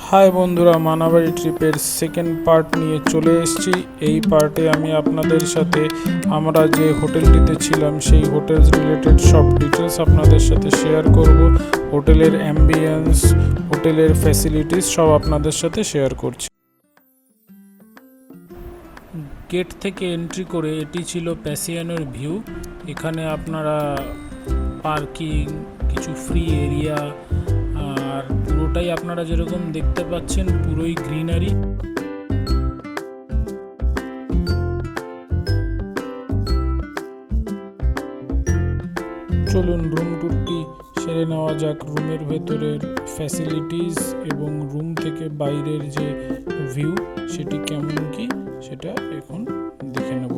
High বন্ধুরা, মানাবাড়ি ট্রিপের second part নিয়ে চলে এসেছি। এই পার্টে আমি আপনাদের সাথে আমরা যে হোটেলটিতে ছিলাম সেই হোটেল রিলেটেড সব ডিটেলস আপনাদের সাথে শেয়ার করব। হোটেলের অ্যাম্বিয়েন্স, হোটেলের ফ্যাসিলিটিস সব আপনাদের সাথে শেয়ার করছি। গেট থেকে এন্ট্রি করে এটি ছিল প্যাসিয়ানোর ভিউ। এখানে আপনারা পার্কিং, কিছু ফ্রি এরিয়া, আর পুরোটাই আপনারা যেরকম দেখতে পাচ্ছেন পুরোই গ্রিনারি। চলুন রুম টুরটি সেরে নেওয়া যাক। রুমের ভেতরের ফ্যাসিলিটিস এবং রুম থেকে বাইরের যে ভিউ সেটি কেমন কি সেটা এখন দেখে নেব।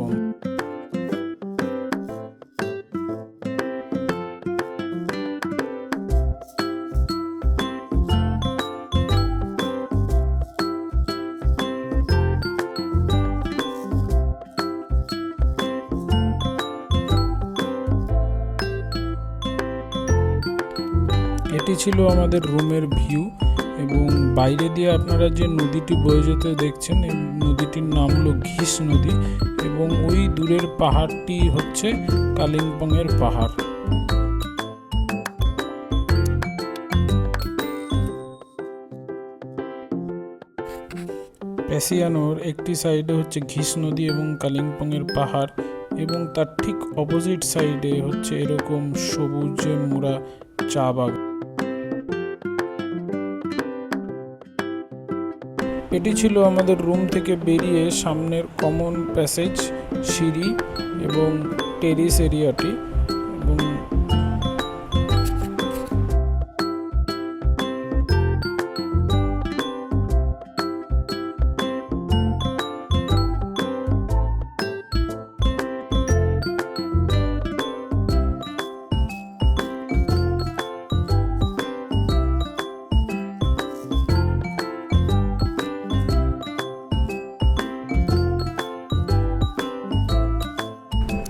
এটি ছিল আমাদের রুমের ভিউ এবং বাইরে দিয়ে আপনারা যে নদীটি বয়ে যেতে দেখছেন, এই নদীটির নাম হলো ঘিস নদী এবং ওই দূরের পাহাড়টি হচ্ছে কালিম্পংয়ের পাহাড়। প্যাসিয়ানোর একটি সাইডে হচ্ছে ঘিস নদী এবং কালিম্পংয়ের পাহাড় এবং তার ঠিক অপোজিট সাইডে হচ্ছে এরকম সবুজে মোড়া চা বাগান। এটি ছিল আমাদের রুম থেকে বেরিয়ে সামনের কমন প্যাসেজ, সিঁড়ি এবং টেরিস এরিয়াটি। এবং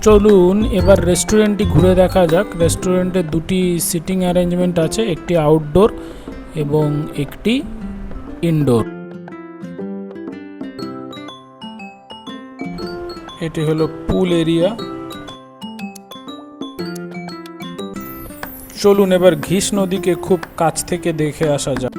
চলুন এবার রেস্টুরেন্টটি ঘুরে দেখা যাক। রেস্টুরেন্টে দুটি সিটিং অ্যারেঞ্জমেন্ট আছে, একটি আউটডোর এবং একটি ইনডোর। এটি হলো পুল এরিয়া। চলুন এবার ঘিস নদীকে খুব কাছ থেকে দেখে আসা যাক।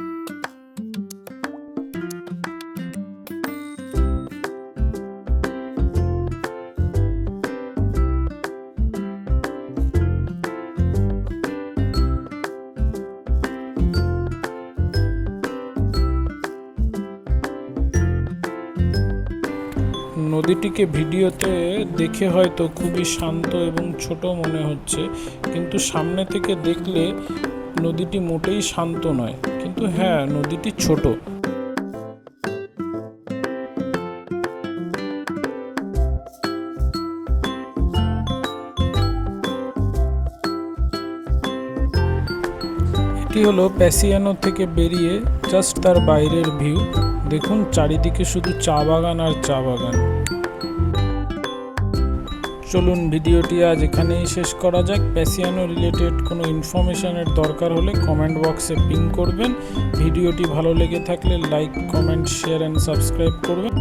নদীটিকে ভিডিওতে দেখে হয়তো খুবই শান্ত এবং ছোট মনে হচ্ছে, কিন্তু সামনে থেকে দেখলে নদীটি মোটেই শান্ত নয়, কিন্তু হ্যাঁ নদীটি ছোট। এটি হলো প্যাসিয়ানো থেকে বেরিয়ে জাস্ট তার বাইরের ভিউ। দেখুন চারিদিকে শুধু চা বাগান আর চা বাগান। চলুন ভিডিওটি আজ এখানেই শেষ করা যাক। প্যাসিয়ানো রিলেটেড কোনো ইনফরমেশনের দরকার হলে কমেন্ট বক্সে পিং করবেন। ভিডিওটি ভালো লেগে থাকলে like, comment, share and subscribe করবেন।